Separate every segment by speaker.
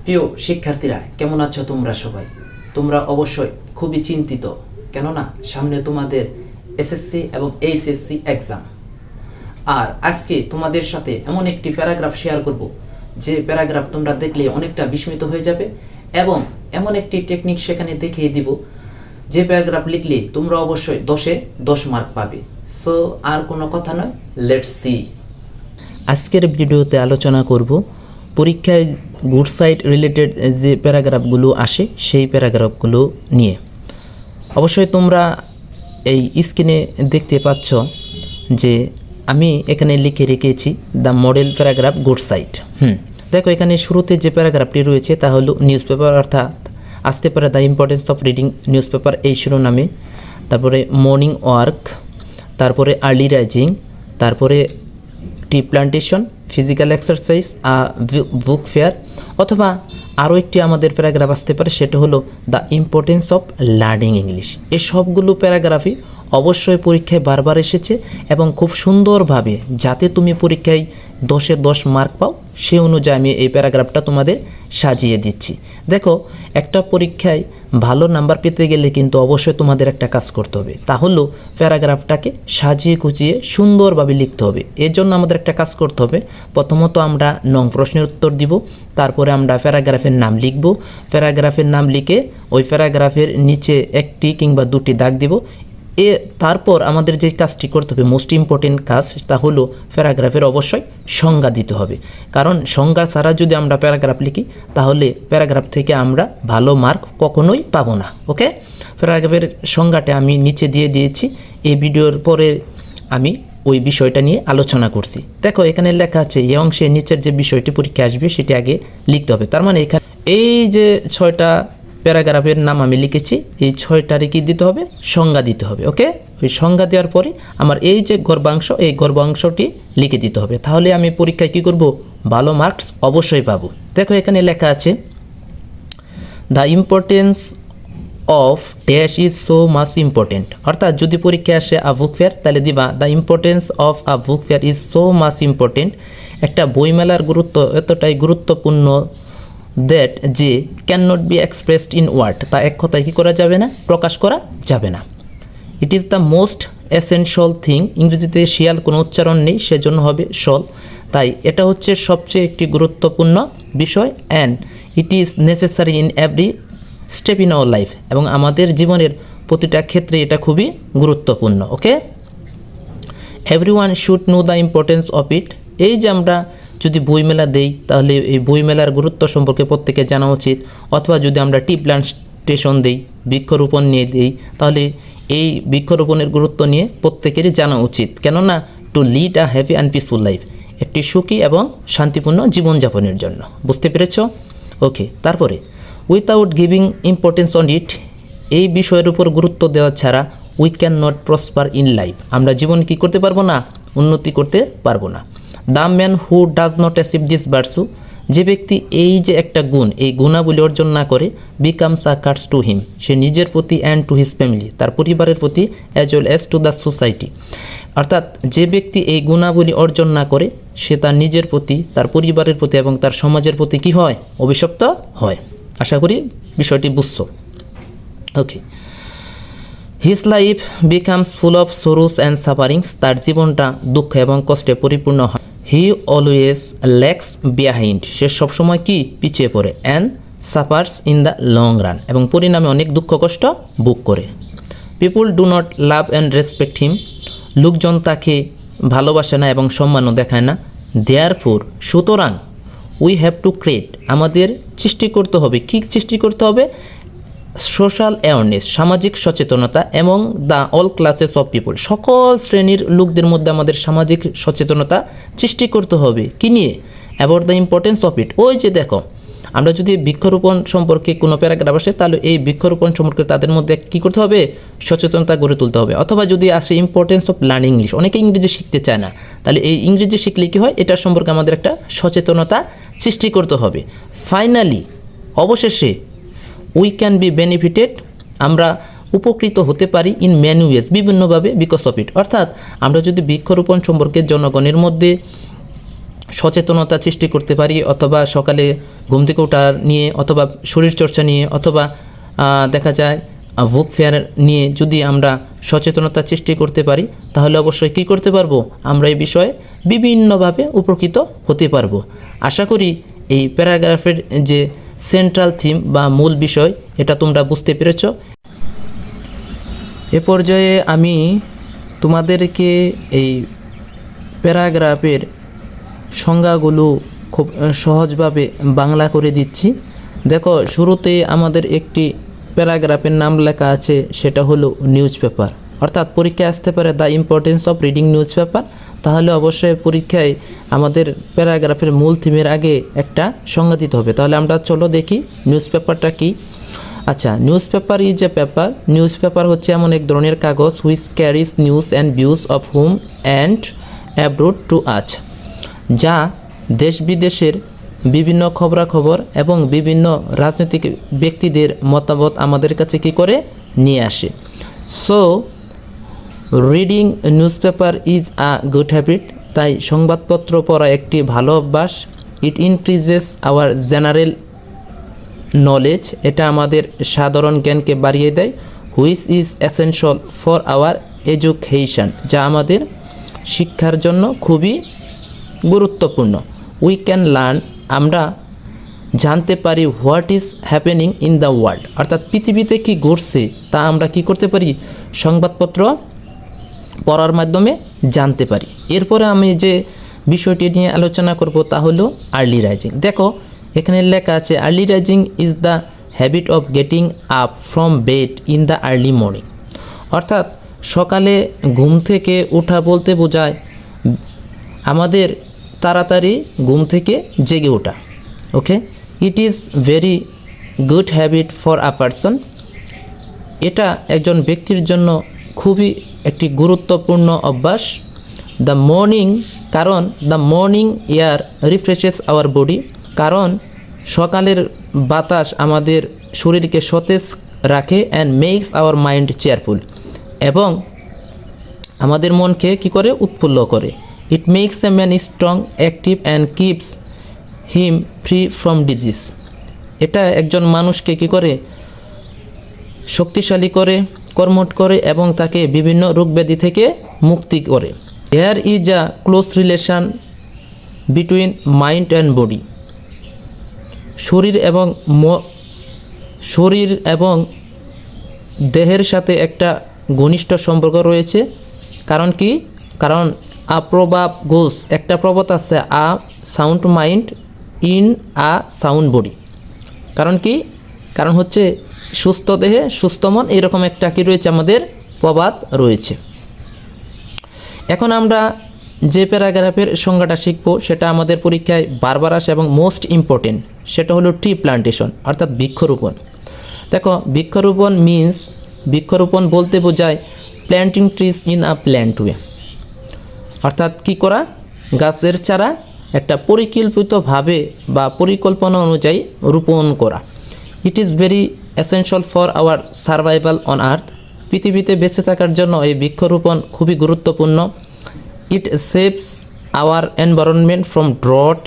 Speaker 1: প্রিয় শিক্ষার্থীরা, কেমন আছো তোমরা সবাই? তোমরা অবশ্যই খুবই চিন্তিত, কেননা সামনে তোমাদের এসএসসি এবং এইচএসসি এক্সাম। আর আজকে তোমাদের সাথে এমন একটি প্যারাগ্রাফ শেয়ার করব, যে প্যারাগ্রাফ তোমরা দেখলে অনেকটা বিস্মিত হয়ে যাবে, এবং এমন একটি টেকনিক সেখানে দেখিয়ে দিব যে প্যারাগ্রাফ লিখলে তোমরা অবশ্যই 10-এ 10 মার্ক পাবে। সো আর কোনো কথা নয়, লেটস সি। আজকের ভিডিওতে আলোচনা করব পরীক্ষায় গুড সাইট রিলেটেড যে প্যারাগ্রাফগুলো আসে সেই প্যারাগ্রাফগুলো নিয়ে। অবশ্যই তোমরা এই স্ক্রিনে দেখতে পাচ্ছ যে আমি এখানে লিখে রেখেছি the model paragraph good site. দেখো, এখানে শুরুতে যে প্যারাগ্রাফটি রয়েছে তা হলো নিউজ পেপার, অর্থাৎ আসতে পারে the importance of reading news paper এই শিরোনামে। তারপরে মর্নিং ওয়ার্ক, তারপরে আর্লি রাইজিং, তারপরে টি plantation, physical exercise, book fair, অথবা আরও একটি আমাদের প্যারাগ্রাফ আসতে পারে, সেটা হলো the importance of learning English. এই সবগুলো প্যারাগ্রাফই অবশ্যই পরীক্ষায় বারবার এসেছে, এবং খুব সুন্দরভাবে যাতে তুমি পরীক্ষায় 10-এ 10 মার্ক পাও সে অনুযায়ী আমি এই প্যারাগ্রাফটা তোমাদের সাজিয়ে দিচ্ছি। দেখো, একটা পরীক্ষায় ভালো নাম্বার পেতে গেলে কিন্তু অবশ্যই তোমাদের একটা কাজ করতে হবে, তা হলো প্যারাগ্রাফটাকে সাজিয়ে গুছিয়ে সুন্দরভাবে লিখতে হবে। এর জন্য আমাদের একটা কাজ করতে হবে। প্রথমত আমরা নং প্রশ্নের উত্তর দিব, তারপরে আমরা প্যারাগ্রাফের নাম লিখব। প্যারাগ্রাফের নাম লিখে ওই প্যারাগ্রাফের নিচে একটি কিংবা দুটি দাগ দিব। তারপর আমাদের যে কাজটি করতে হবে, মোস্ট ইম্পর্টেন্ট কাজ, তা হলো প্যারাগ্রাফের অবশ্যই সংজ্ঞা দিতে হবে। কারণ সংজ্ঞা ছাড়া যদি আমরা প্যারাগ্রাফ লিখি তাহলে প্যারাগ্রাফ থেকে আমরা ভালো মার্ক কখনোই পাবো না। ওকে, প্যারাগ্রাফের সংজ্ঞাটা আমি নিচে দিয়ে দিয়েছি। এই ভিডিওর পরে আমি ওই বিষয়টা নিয়ে আলোচনা করছি। দেখো, এখানে লেখা আছে এই অংশে নিচের যে বিষয়টি পরীক্ষা আসবে সেটি আগে লিখতে হবে। তার মানে এখানে এই যে 6টা প্যারাগ্রাফের নাম আমি লিখেছি, এই 6টারে কি দিতে হবে? সংজ্ঞা দিতে হবে। ওকে, ওই সংজ্ঞা দেওয়ার পরে আমার এই যে গর্বাংশ, এই গর্বাংশটি লিখে দিতে হবে। তাহলে আমি পরীক্ষায় কি করব? ভালো মার্কস অবশ্যই পাবো। দেখো, এখানে লেখা আছে the importance of dash is so much important. অর্থাৎ যদি পরীক্ষায় আসে আ বুক ফেয়ার, তাহলে দিবা the importance of a book fair is so much important. একটা বইমেলার গুরুত্ব এতটাই গুরুত্বপূর্ণ দ্যাট যে can not be expressed in word. তা এক কথায় কী করা যাবে না? প্রকাশ করা যাবে না। It is the most essential thing. ইংরেজিতে শিয়াল কোনো উচ্চারণ নেই, সেজন্য হবে শল। তাই এটা হচ্ছে সবচেয়ে একটি গুরুত্বপূর্ণ বিষয়। And it is necessary in every step in our life. এবং আমাদের জীবনের প্রতিটা ক্ষেত্রে এটা খুবই গুরুত্বপূর্ণ। Okay, everyone should know the importance of it. এই যে আমরা যদি বইমেলা দেই তাহলে এই বইমেলার গুরুত্ব সম্পর্কে প্রত্যেকে জানা উচিত। অথবা যদি আমরা টি প্লান্টেশন দেই, বৃক্ষরোপণ নিয়ে দিই, তাহলে এই বৃক্ষরোপণের গুরুত্ব নিয়ে প্রত্যেকেরই জানা উচিত। কেননা to lead a happy and peaceful life, একটি সুখী এবং শান্তিপূর্ণ জীবনযাপনের জন্য। বুঝতে পেরেছ? ওকে, তারপরে without giving importance on it, এই বিষয়ের উপর গুরুত্ব দেওয়া ছাড়া we can not prosper in life, আমরা জীবনে কী করতে পারবো না? উন্নতি করতে পারবো না। The man who does not achieve this virtue, যে ব্যক্তি এই যে একটা গুণ, এই গুণাবলী অর্জন না করে, becomes a curse to him, সে নিজের প্রতি অ্যান্ড টু হিজ ফ্যামিলি, তার পরিবারের প্রতি, as well as to the society. অর্থাৎ যে ব্যক্তি এই গুণাবলী অর্জন না করে, সে তার নিজের প্রতি, তার পরিবারের প্রতি এবং তার সমাজের প্রতি কি হয়? অভিশপ্ত হয়। আশা করি বিষয়টি বুঝছো। Okay, his life becomes full of sorrows and sufferings, তার জীবনটা দুঃখ এবং কষ্টে পরিপূর্ণ হয়। হি অলওয়েজ ল্যাক্স বিহাইন্ড, সে সবসময় কি? পিছিয়ে পড়ে। And suffers in the long run, এবং পরিণামে অনেক দুঃখ কষ্ট ভোগ করে। People do not love and respect him, লোকজন তাকে ভালোবাসে না এবং সম্মানও দেখায় না। দেয়ারফোর, সুতরাং, উই হ্যাভ টু ক্রিয়েট, আমাদের সৃষ্টি করতে হবে। কি সৃষ্টি করতে হবে? সোশ্যাল অ্যাওয়ারনেস, সামাজিক সচেতনতা, এবং the all classes of people, সকল শ্রেণীর লোকদের মধ্যে আমাদের সামাজিক সচেতনতা সৃষ্টি করতে হবে। কি নিয়ে? অ্যাবাউট দ্য ইম্পর্টেন্স অফ ইট। ওই যে দেখো, আমরা যদি বৃক্ষরোপণ সম্পর্কে কোনো প্যারাগ্রাফ আসে, তাহলে এই বৃক্ষরোপণ সম্পর্কে তাদের মধ্যে কী করতে হবে? সচেতনতা গড়ে তুলতে হবে। অথবা যদি আসে ইম্পর্টেন্স অফ লার্নিং ইংলিশ, অনেকে ইংরেজি শিখতে চায় না, তাহলে এই ইংরেজি শিখলে কী হয়? এটার সম্পর্কে আমাদের একটা সচেতনতা সৃষ্টি করতে হবে। ফাইনালি, অবশেষে, উই ক্যান বি বেনিফিটেড, আমরা উপকৃত হতে পারি ইন ম্যানি ওয়েজ, বিভিন্নভাবে, বিকজ অফ ইট। অর্থাৎ আমরা যদি বৃক্ষরোপণ সম্পর্কে জনগণের মধ্যে সচেতনতা সৃষ্টি করতে পারি, অথবা সকালে ঘুম থেকে ওঠা নিয়ে, অথবা শরীরচর্চা নিয়ে, অথবা দেখা যায় বুক ফেয়ার নিয়ে যদি আমরা সচেতনতা সৃষ্টি করতে পারি, তাহলে অবশ্যই কী করতে পারবো, আমরা এই বিষয়ে বিভিন্নভাবে উপকৃত হতে পারবো। আশা করি এই প্যারাগ্রাফের যে সেন্ট্রাল থিম বা মূল বিষয়, এটা তোমরা বুঝতে পেরেছ। এ পর্যায়ে আমি তোমাদেরকে এই প্যারাগ্রাফের সংজ্ঞাগুলো খুব সহজভাবে বাংলা করে দিচ্ছি। দেখো, শুরুতে আমাদের একটি প্যারাগ্রাফের নাম লেখা আছে, সেটা হলো নিউজ পেপার। অর্থাৎ পরীক্ষায় আসতে পারে the importance of reading news paper. তাহলে অবশ্যই পরীক্ষায় আমাদের প্যারাগ্রাফের মূল থিমের আগে একটা সংজ্ঞা দিতে হবে। তাহলে আমরা চলো দেখি নিউজ পেপারটা কী। আচ্ছা, news paper is a paper. News paper হচ্ছে এমন এক ধরনের কাগজ which carries news and views of home and abroad to us, যা দেশ বিদেশের বিভিন্ন খবরাখবর এবং বিভিন্ন রাজনৈতিক ব্যক্তিদের মতামত আমাদের কাছে কী করে নিয়ে আসে। So reading news paper is a good habit. তাই সংবাদপত্র পড়া একটি ভালো অভ্যাস। It increases our general knowledge. এটা আমাদের সাধারণ জ্ঞানকে বাড়িয়ে দেয়। Which is essential for our education, যা আমাদের শিক্ষার জন্য খুবই গুরুত্বপূর্ণ। উই ক্যান লার্ন, আমরা জানতে পারি what is happening in the world, অর্থাৎ পৃথিবীতে কী ঘটছে তা আমরা কি করতে পারি, সংবাদপত্র পড়ার মাধ্যমে জানতে পারি। এরপরে আমি যে বিষয়টি নিয়ে আলোচনা করব তা হলো আর্লি রাইজিং। দেখো, এখানে লেখা আছে early rising is the habit of getting up from bed in the early morning. অর্থাৎ সকালে ঘুম থেকে ওঠা বলতে বোঝায় আমাদের তাড়াতাড়ি ঘুম থেকে জেগে ওঠা। Okay, it is very good habit for a person. এটা একজন ব্যক্তির জন্য খুবই একটি গুরুত্বপূর্ণ অভ্যাস। দ্য মর্নিং, কারণ the morning air refreshes our body, কারণ সকালের বাতাস আমাদের শরীরকে সতেজ রাখে and makes our mind cheerful, এবং আমাদের মনকে কী করে, উৎফুল্ল করে। It makes a man strong, active and keeps him free from disease. এটা একজন মানুষকে কী করে, শক্তিশালী করে, কর্মঠ করে এবং তাকে বিভিন্ন রোগব্যাধি থেকে মুক্তি করে। There is a close relation between mind and body. শরীর এবং দেহের সাথে একটা ঘনিষ্ঠ সম্পর্ক রয়েছে। কারণ কি, কারণ আ প্রভাব গোস, একটা প্রবাদ আছে, আ sound mind in a sound body. কারণ কি, কারণ হচ্ছে সুস্থ দেহে সুস্থ মন, এরকম একটা কি রয়েছে, আমাদের প্রবাদ রয়েছে। এখন আমরা যে প্যারাগ্রাফের সংজ্ঞাটা শিখব সেটা আমাদের পরীক্ষায় বারবার আসে এবং মোস্ট ইম্পর্টেন্ট, সেটা হলো ট্রি প্লান্টেশন, অর্থাৎ বৃক্ষরোপণ। দেখো, বৃক্ষরোপণ মিন্স, বৃক্ষরোপণ বলতে বোঝায় planting trees in a plant way, অর্থাৎ কী করা, গাছের চারা একটা পরিকল্পিতভাবে বা পরিকল্পনা অনুযায়ী রোপণ করা। It is very essential for our survival on earth. পৃথিবীতে বেঁচে থাকার জন্য এই বৃক্ষরোপণ খুবই গুরুত্বপূর্ণ। It saves our environment from drought,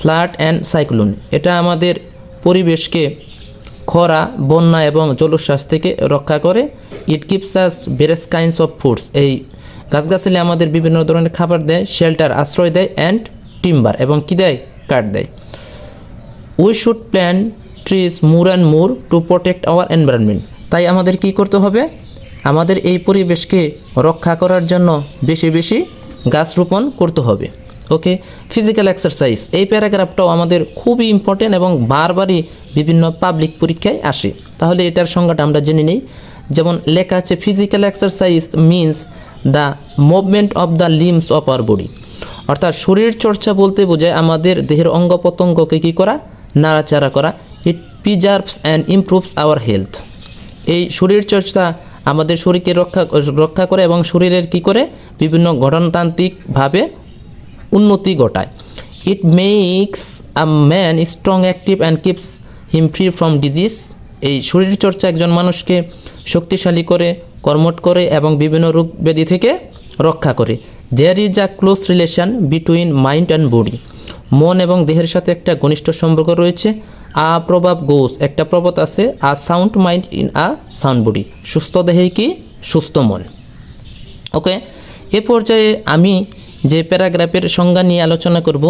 Speaker 1: flood and cyclone. এটা আমাদের পরিবেশকে খরা, বন্যা এবং জলোচ্ছ্বাস থেকে রক্ষা করে। It gives us various kinds of foods. এই গাছগাছালি আমাদের বিভিন্ন ধরনের খাবার দেয়, শেল্টার আশ্রয় দেয়, অ্যান্ড টিম্বার এবং কী দেয়, কাঠ দেয়। We should plant trees more and more to protect our environment. তাই আমাদের কি করতে হবে, আমাদের এই পরিবেশকে রক্ষা করার জন্য বেশি বেশি গাছ রোপণ করতে হবে। ওকে, ফিজিক্যাল এক্সারসাইজ, এই প্যারাগ্রাফটাও আমাদের খুবই ইম্পর্টেন্ট এবং বারবারই বিভিন্ন পাবলিক পরীক্ষায় আসে। তাহলে এটার সংজ্ঞাটা আমরা জেনে নিই। যেমন লেখা আছে, physical exercise means the movement of the limbs of our body. অর্থাৎ শরীর চর্চা বলতে বোঝায় আমাদের দেহের অঙ্গ প্রত্যঙ্গকে কী করা, নাড়াচাড়া করা। ইট প্রিজার্ভস অ্যান্ড ইমপ্রুভস আওয়ার হেলথ। এই শরীর চর্চা আমাদের শরীরকে রক্ষা করে এবং শরীরের কী করে, বিভিন্ন গঠনতান্ত্রিকভাবে উন্নতি ঘটায়। It makes a man strong, active and keeps him free from disease. এই শরীরচর্চা একজন মানুষকে শক্তিশালী করে, কর্মঠ করে এবং বিভিন্ন রোগ ব্যাধি থেকে রক্ষা করে। There is a close relation between mind and body. মন এবং দেহের সাথে একটা ঘনিষ্ঠ সম্পর্ক রয়েছে। আ প্রভাব গোস, একটা প্রবাদ আছে, আ sound mind in a sound body. সুস্থ দেহে কি সুস্থ মন। ওকে, এ পর্যায়ে আমি যে প্যারাগ্রাফের সংজ্ঞা নিয়ে আলোচনা করব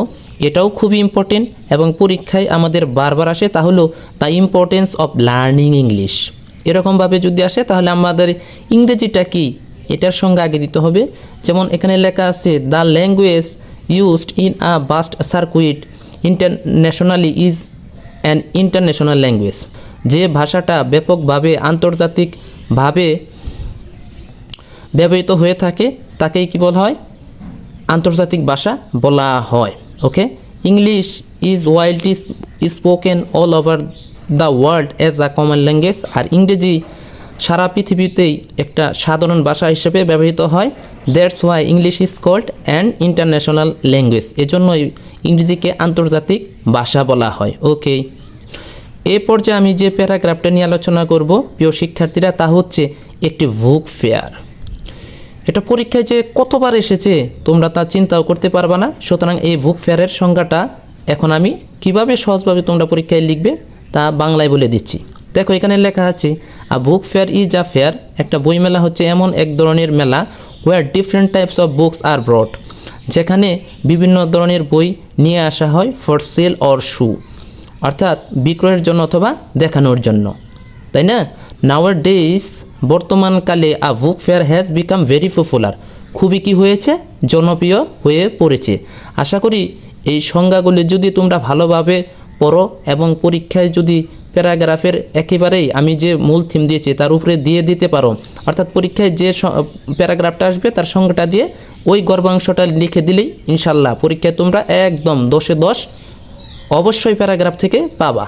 Speaker 1: এটাও খুবই ইম্পর্টেন্ট এবং পরীক্ষায় আমাদের বারবার আসে, তা হলো the importance of learning English. এরকমভাবে যদি আসে তাহলে আমাদের ইংরেজিটা কি এটার সঙ্গে আগে দিতে হবে। যেমন এখানে লেখা আছে the language used in a vast circuit internationally is an international language. যে ভাষাটা ব্যাপকভাবে আন্তর্জাতিকভাবে ব্যবহৃত হয়ে থাকে তাকেই কি বলা হয়, আন্তর্জাতিক ভাষা বলা হয়। Okay, English is widely spoken all over the world as a common language. আর ইংরেজি সারা পৃথিবীতেই একটা সাধারণ ভাষা হিসেবে ব্যবহৃত হয়। That's why English is called an international language. এজন্যই ইংরেজিকে আন্তর্জাতিক ভাষা বলা হয়। ওকে, এ পর্যায়ে আমি যে প্যারাগ্রাফটা নিয়ে আলোচনা করব প্রিয় শিক্ষার্থীরা, তা হচ্ছে একটি বুক ফেয়ার। এটা পরীক্ষায় যে কতবার এসেছে তোমরা তা চিন্তাও করতে পারবা না। সুতরাং এই বুক ফেয়ারের সংজ্ঞাটা এখন আমি কিভাবে সহজভাবে তোমরা পরীক্ষায় লিখবে তা বাংলায় বলে দিচ্ছি। দেখো এখানে লেখা আছে a book fair is a fair. একটা বই মেলা হচ্ছে এমন এক ধরনের মেলা where different types of books are brought, যেখানে বিভিন্ন ধরনের বই নিয়ে আসা হয় ফর সেল অর শু, অর্থাৎ বিক্রয়ের জন্য অথবা দেখানোর জন্য, তাই না? নাওয়ার ডেইস, বর্তমানকালে a book fair has become very popular, খুবই কি হয়েছে, জনপ্রিয় হয়ে পড়েছে। আশা করি এই সংজ্ঞাগুলি যদি তোমরা ভালোভাবে পড়ো এবং পরীক্ষায় যদি প্যারাগ্রাফের একেবারেই আমি যে মূল থিম দিয়েছি তার উপরে দিয়ে দিতে পারো, অর্থাৎ পরীক্ষায় যে প্যারাগ্রাফটা আসবে তার সংজ্ঞাটা দিয়ে ওই গর্ভাংশটা লিখে দিলেই ইনশাল্লাহ পরীক্ষায় তোমরা একদম 10-এ 10 অবশ্যই প্যারাগ্রাফ থেকে পাবা।